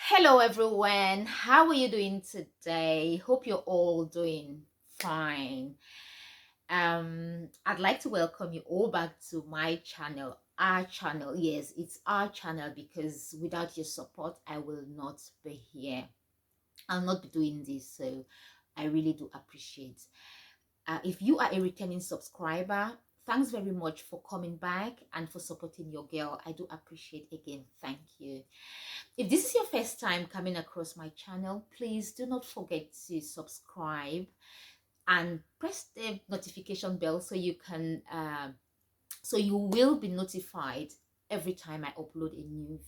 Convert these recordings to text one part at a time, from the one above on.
Hello everyone, how are you doing today? Hope you're all doing fine. I'd like to welcome you all back to my channel, our channel. Yes, it's our channel because without your support, I will not be here. I'll not be doing this, so I really do appreciate. If you are a returning subscriber, thanks very much for coming back and for supporting your girl. I do appreciate again. Thank you. If this is your first time coming across my channel, please do not forget to subscribe and press the notification bell so you will be notified every time I upload a new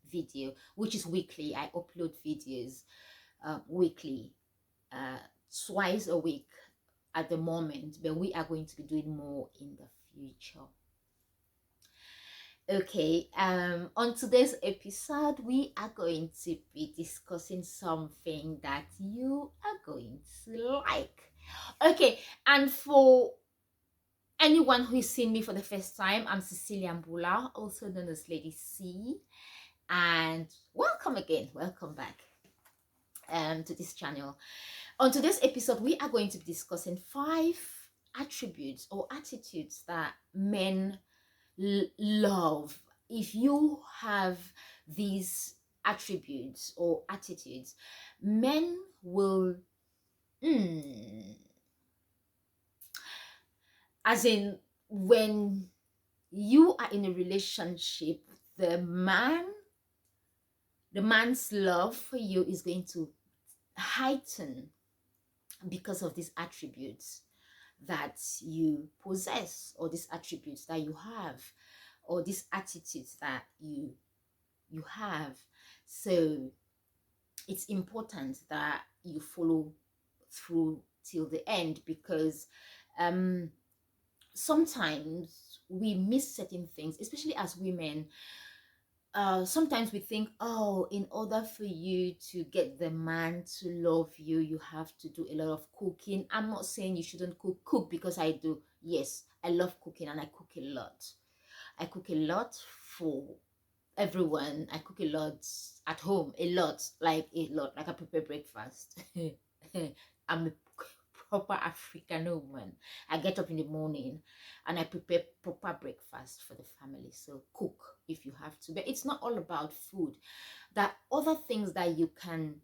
video, which is weekly. I upload videos weekly, uh, twice a week at the moment, but we are going to be doing more in the future. Okay, on today's episode, we are going to be discussing something that you are going to like. Okay, and for anyone who is seeing me for the first time, I'm Cecilia Mbula, also known as Lady C, and welcome again, welcome back to this channel. On today's episode, we are going to be discussing 5 attributes or attitudes that men love. If you have these attributes or attitudes, men will as in, when you are in a relationship, the man's love for you is going to heighten because of these attributes that you possess, or these attributes that you have, or these attitudes that you have. So it's important that you follow through till the end, because sometimes we miss certain things, especially as women. Sometimes we think, oh, in order for you to get the man to love you, you have to do a lot of cooking. I'm not saying you shouldn't cook because I do. Yes, I love cooking and I cook a lot. I cook a lot for everyone. I cook a lot at home, a lot, like I prepare breakfast. I'm a proper African woman. I get up in the morning and I prepare proper breakfast for the family. So cook if you have to, but it's not all about food. There are other things that you can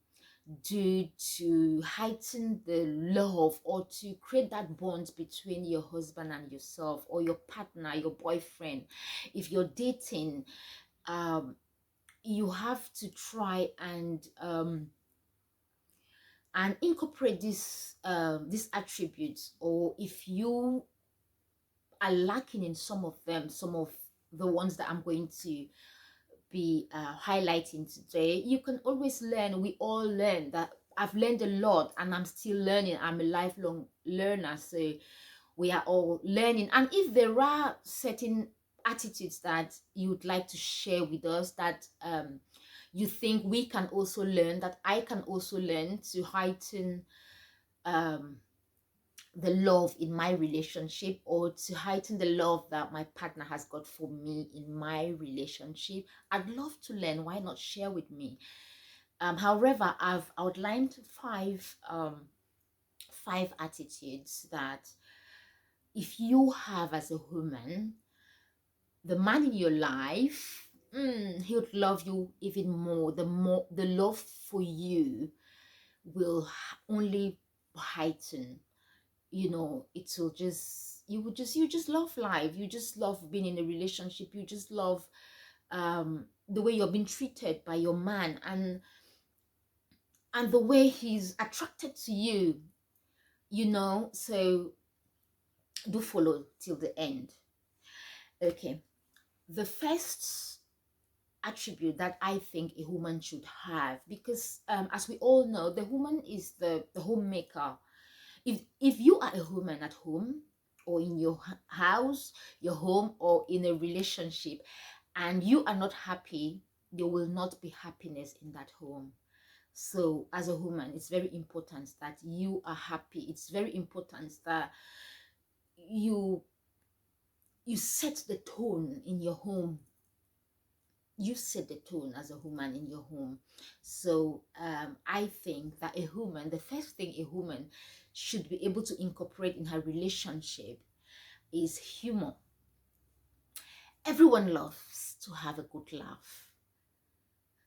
do to heighten the love, or to create that bond between your husband and yourself, or your partner, your boyfriend. If you're dating, you have to try and incorporate these attributes. Or if you are lacking in some of them, some of the ones that I'm going to be highlighting today, you can always learn. We all learn. That I've learned a lot and I'm still learning. I'm a lifelong learner, so we are all learning. And if there are certain attitudes that you would like to share with us, that you think we can also learn, that I can also learn to heighten um, the love in my relationship, or to heighten the love that my partner has got for me in my relationship, I'd love to learn. Why not share with me? However, I've outlined five attitudes that if you have as a woman, the man in your life, he would love you even more. The love for you will only heighten. It will just, you just love life. You just love being in a relationship. You just love the way you're being treated by your man, and the way he's attracted to you. So do follow till the end. Okay, the first attribute that I think a woman should have, because as we all know, the woman is the homemaker. If you are a woman at home, or in your house, your home, or in a relationship, and you are not happy, there will not be happiness in that home. So as a woman, it's very important that you are happy. It's very important that you set the tone in your home. you set the tone as a woman in your home. So I think that a woman, the first thing a woman should be able to incorporate in her relationship is humor. Everyone loves to have a good laugh.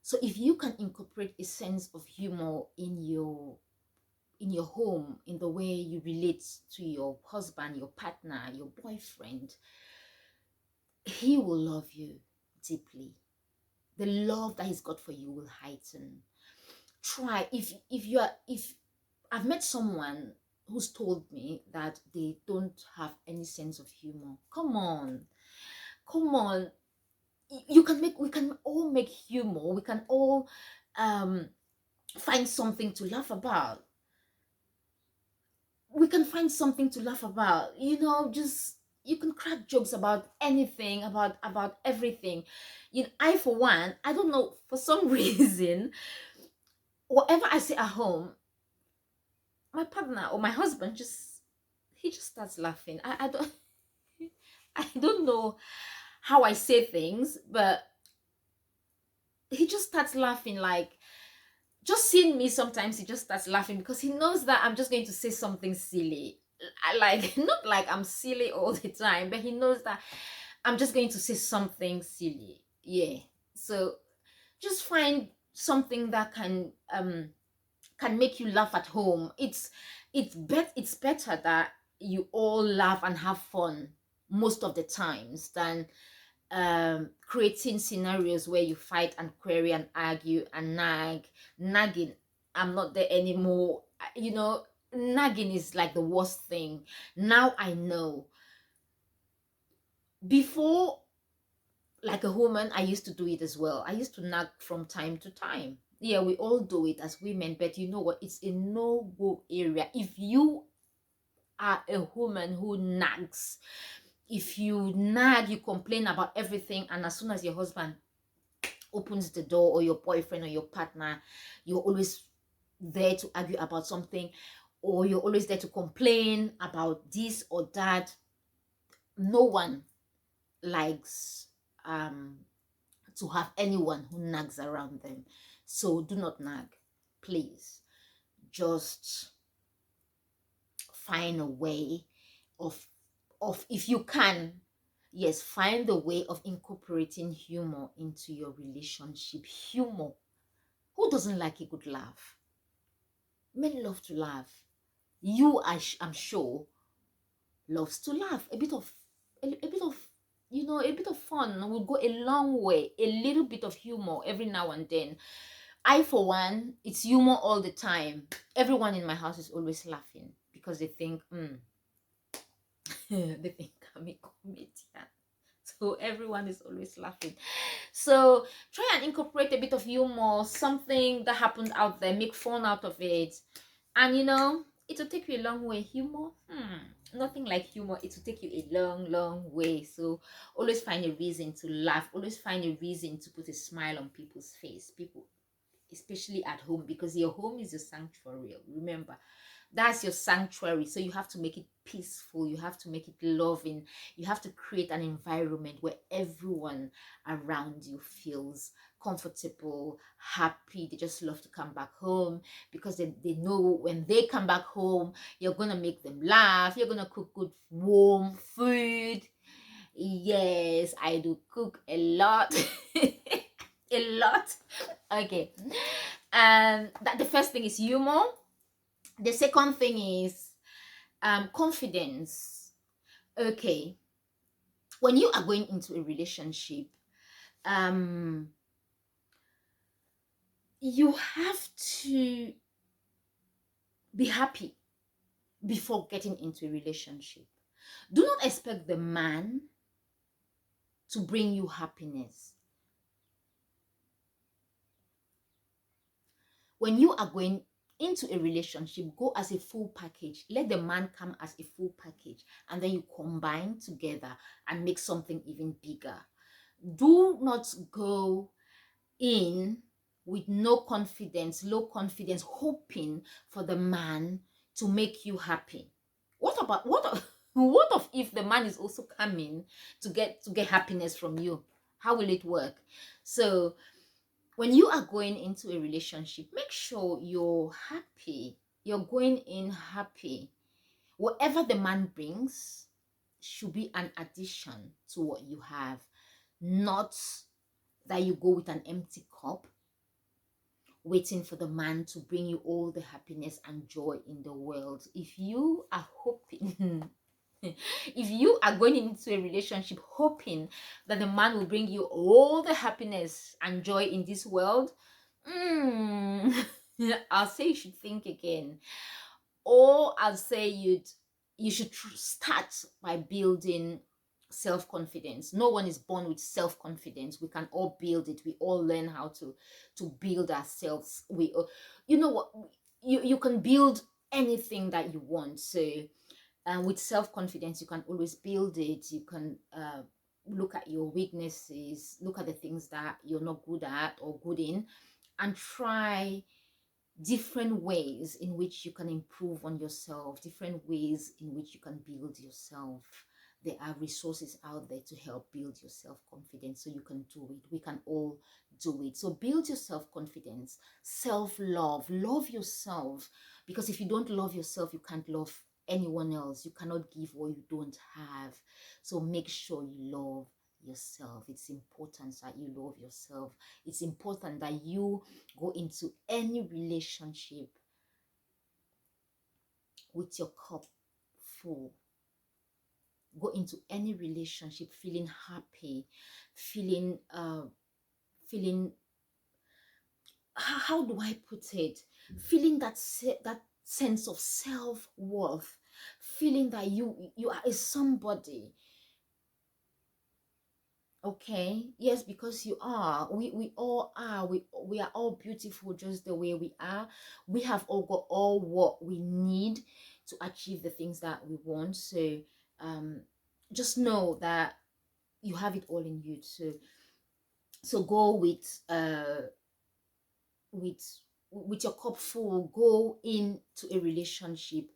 So if you can incorporate a sense of humor in your home, in the way you relate to your husband, your partner, your boyfriend, he will love you deeply. The love that he's got for you will heighten. Try, if I've met someone who's told me that they don't have any sense of humor. Come on, come on. We can all make humor. We can all um find something to laugh about. We can find something to laugh about. Just you can crack jokes about anything, about everything. I for one, I don't know, for some reason, whatever I say at home, my partner or my husband he just starts laughing. I don't I don't know how I say things, but he just starts laughing. Like, just seeing me, sometimes he just starts laughing because he knows that I'm just going to say something silly. Like, not like I'm silly all the time, but he knows that I'm just going to say something silly. Yeah. So just find something that can make you laugh at home. It's better that you all laugh and have fun most of the times than creating scenarios where you fight and query and argue and nagging. I'm not there anymore. Nagging is like the worst thing. Now I know. Before, like a woman, I used to do it as well. I used to nag from time to time. Yeah, we all do it as women, but you know what? It's a no-go area. If you are a woman who nags, if you nag, you complain about everything, and as soon as your husband opens the door, or your boyfriend or your partner, you're always there to argue about something, or you're always there to complain about this or that. No one likes to have anyone who nags around them. So do not nag, please. Just find a way of if you can, yes, find a way of incorporating humor into your relationship. Humor. Who doesn't like a good laugh? Men love to laugh. I'm sure, loves to laugh. A bit of fun will go a long way. A little bit of humor every now and then. I, for one, it's humor all the time. Everyone in my house is always laughing because they think, they think I'm a comedian. So everyone is always laughing. So try and incorporate a bit of humor, something that happened out there, make fun out of it. And it'll take you a long way. Humor, nothing like humor. It will take you a long, long way. So always find a reason to laugh. Always find a reason to put a smile on people's face. People, especially at home, because your home is your sanctuary. Remember, that's your sanctuary. So you have to make it peaceful, you have to make it loving, you have to create an environment where everyone around you feels comfortable, happy. They just love to come back home because they know when they come back home, you're gonna make them laugh, you're gonna cook good warm food. Yes, I do cook a lot. A lot. Okay. That the first thing is humor. The second thing is confidence. Okay. When you are going into a relationship, you have to be happy before getting into a relationship. Do not expect the man to bring you happiness. When you are going into a relationship, go as a full package. Let the man come as a full package, and then you combine together and make something even bigger. Do not go in with no confidence, low confidence, hoping for the man to make you happy. What of if the man is also coming to get happiness from you? How will it work? So when you are going into a relationship, make sure you're happy. You're going in happy. Whatever the man brings should be an addition to what you have, not that you go with an empty cup waiting for the man to bring you all the happiness and joy in the world. If you are hoping if you are going into a relationship hoping that the man will bring you all the happiness and joy in this world, I'll say you should think again. Or I'll say you should start by building self-confidence. No one is born with self-confidence. We can all build it. We all learn how to build ourselves. You know what, you can build anything that you want. So with self-confidence, you can always build it. You can look at your weaknesses, look at the things that you're not good at or good in, and try different ways in which you can improve on yourself, different ways in which you can build yourself. There are resources out there to help build your self-confidence, so you can do it. We can all do it. So build your self-confidence, self-love, love yourself, because if you don't love yourself, you can't love anyone else. You cannot give what you don't have. So make sure you love yourself. It's important that you love yourself. It's important that you go into any relationship with your cup full. Go into any relationship feeling happy, feeling feeling, how do I put it, feeling that that sense of self-worth, feeling that you are a somebody. Okay, yes, because you are. We all are. We are all beautiful just the way we are. We have all got all what we need to achieve the things that we want. So um just know that you have it all in you. So go with with your cup full. Go into a relationship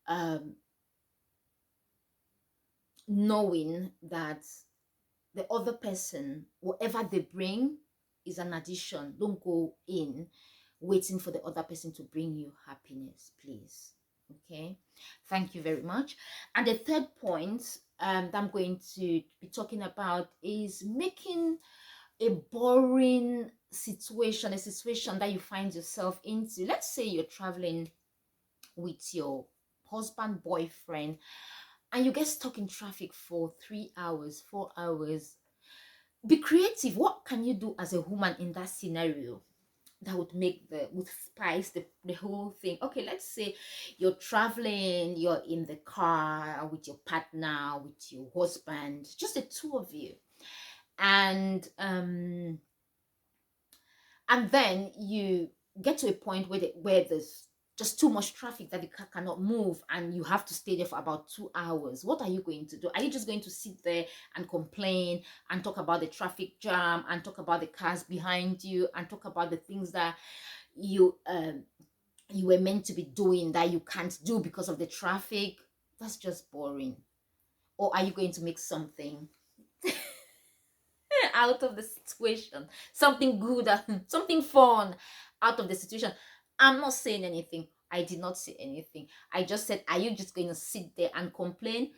um knowing that the other person, whatever they bring, is an addition. Don't go in waiting for the other person to bring you happiness, please. Okay, thank you very much. And the third point that I'm going to be talking about is making a boring situation, a situation that you find yourself into. Let's say you're traveling with your husband, boyfriend, and you get stuck in traffic for 3 hours, 4 hours. Be creative. What can you do as a woman in that scenario that would make would spice the whole thing? Okay, let's say you're traveling, you're in the car with your partner, with your husband, just the two of you. And then you get to a point where there's just too much traffic that the car cannot move, and you have to stay there for about 2 hours. What are you going to do? Are you just going to sit there and complain and talk about the traffic jam and talk about the cars behind you and talk about the things that you were meant to be doing that you can't do because of the traffic? That's just boring. Or are you going to make something out of the situation, something good, something fun out of the situation? I'm not saying anything. I did not say anything. I just said, are you just going to sit there and complain,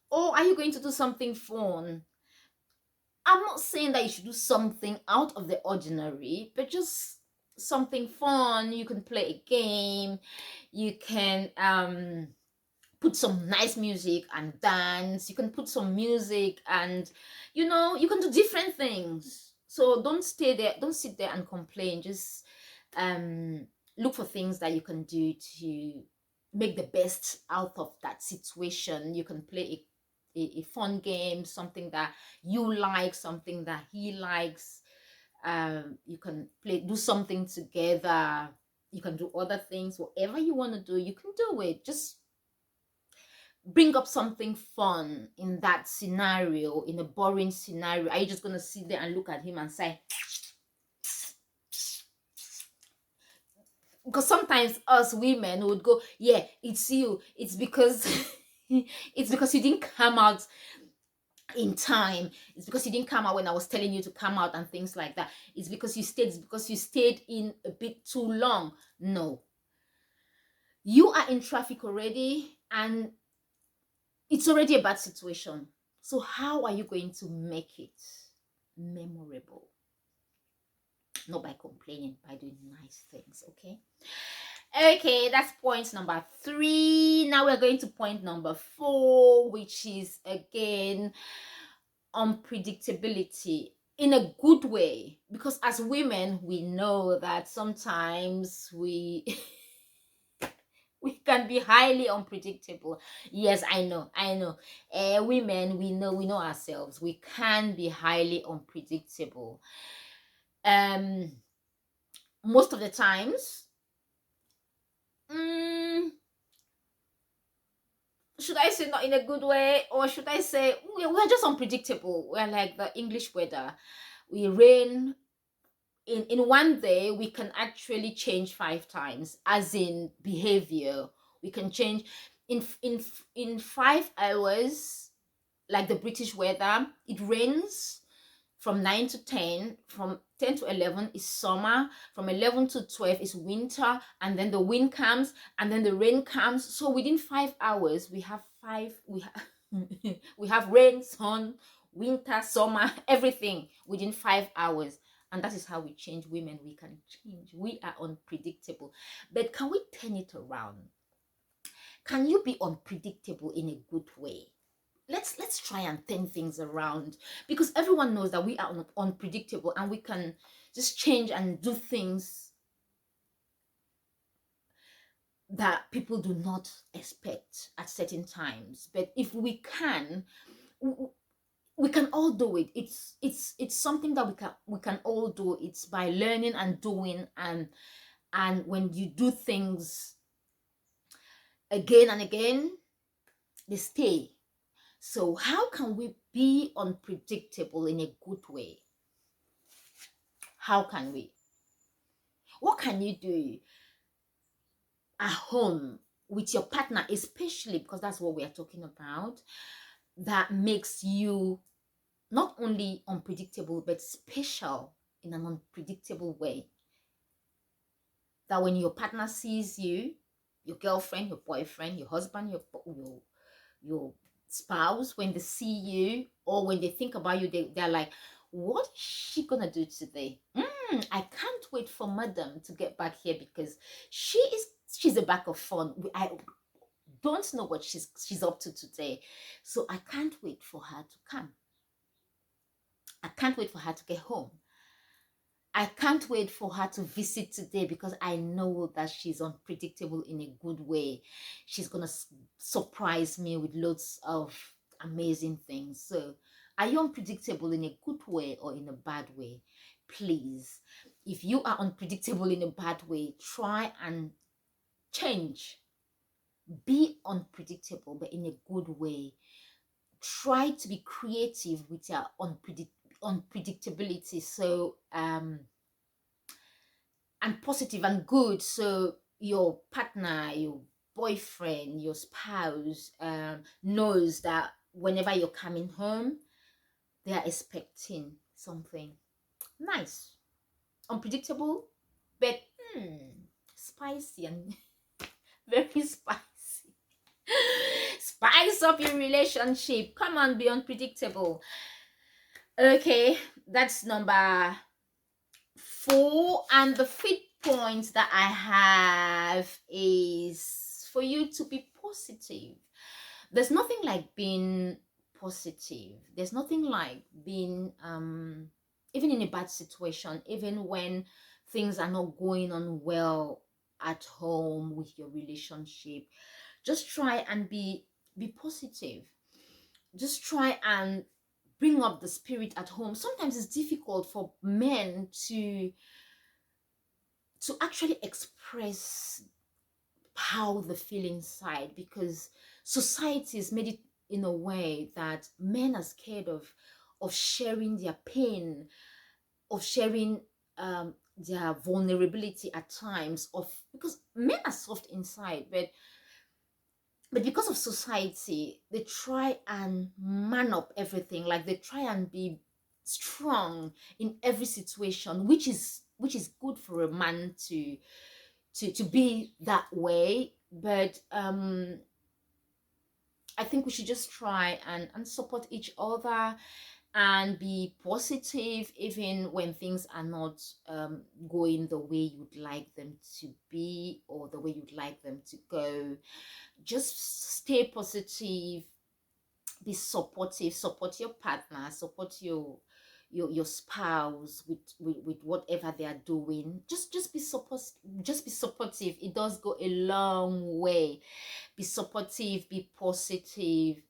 or are you going to do something fun? I'm not saying that you should do something out of the ordinary, but just something fun. You can play a game, you can put some nice music and dance, you can put some music, and you can do different things. So don't stay there, don't sit there and complain. Just look for things that you can do to make the best out of that situation. You can play a fun game, something that you like, something that he likes. You can do something together. You can do other things. Whatever you want to do, you can do it. Just bring up something fun in that scenario. In a boring scenario, are you just gonna sit there and look at him and say? Because sometimes us women would go, yeah, it's you, it's because it's because you didn't come out in time. It's because you didn't come out when I was telling you to come out and things like that. It's because you stayed in a bit too long. No. You are in traffic already and it's already a bad situation. So how are you going to make it memorable? Not by complaining, by doing nice things, okay? Okay, that's point number 3. Now we're going to point number 4, which is again unpredictability in a good way, because as women we know that sometimes we we can be highly unpredictable. Yes, I know. Women, we know ourselves, we can be highly unpredictable. um Most of the times, mm, should I say not in a good way, or should I say we're just unpredictable? We're like the English weather. We rain in one day, we can actually change 5 times, as in behavior. We can change in 5 hours, like the British weather. It rains from 9 to 10, from 10 to 11 is summer, from 11 to 12 is winter, and then the wind comes, and then the rain comes. So within 5 hours, we have rain, sun, winter, summer, everything within 5 hours. And that is how we change. Women, we can change. We are unpredictable. But can we turn it around? Can you be unpredictable in a good way? Let's try and turn things around, because everyone knows that we are unpredictable and we can just change and do things that people do not expect at certain times. But if we can, we can all do it. It's something that we can all do. It's by learning and doing, and when you do things again and again, they stay. So how can we be unpredictable in a good way? How can we? What can you do at home with your partner, especially because that's what we are talking about, that makes you not only unpredictable but special in an unpredictable way? That when your partner sees you, your girlfriend, your boyfriend, your husband, your spouse, when they see you or when they think about you, they're like, what is she gonna do today? I can't wait for madam to get back here, because she's a bag of fun. I don't know what she's up to today. So I can't wait for her to come. I can't wait for her to get home. I can't wait for her to visit today, because I know that she's unpredictable in a good way. She's going to surprise me with loads of amazing things. So, are you unpredictable in a good way or in a bad way? Please, if you are unpredictable in a bad way, try and change. Be unpredictable, but in a good way. Try to be creative with your unpredictability. So, and positive and good, so your partner, your boyfriend, your spouse knows that whenever you're coming home, they are expecting something nice, unpredictable, but spicy and very spicy. Spice up your relationship. Come on, be unpredictable. Okay, that's number 4. And the 5th point that I have is for you to be positive. There's nothing like being positive. There's nothing like being even in a bad situation, even when things are not going on well at home with your relationship. Just try and be positive. Just try and bring up the spirit at home. Sometimes it's difficult for men to actually express how they feel inside, because society has made it in a way that men are scared of sharing their pain, of sharing their vulnerability at times, of because men are soft inside. But But because of society, they try and man up everything. Like they try and be strong in every situation, which is good for a man to be that way. But I think we should just try and support each other and be positive even when things are not going the way you'd like them to be or the way you'd like them to go. Just stay positive, be supportive, support your partner, support your spouse with whatever they are doing. Just be support, just be supportive. It does go a long way. Be supportive, be positive.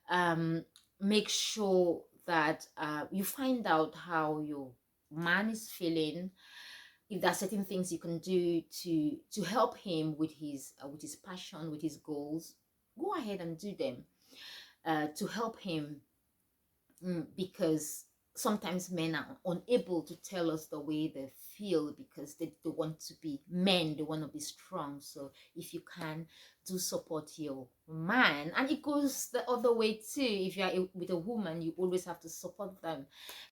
um Make sure that you find out how your man is feeling. If there are certain things you can do to help him with his passion, with his goals, go ahead and do them to help him. Because sometimes men are unable to tell us the way they feel because they want to be men, they want to be strong. So if you can, do support your man. And it goes the other way too. If you're with a woman, you always have to support them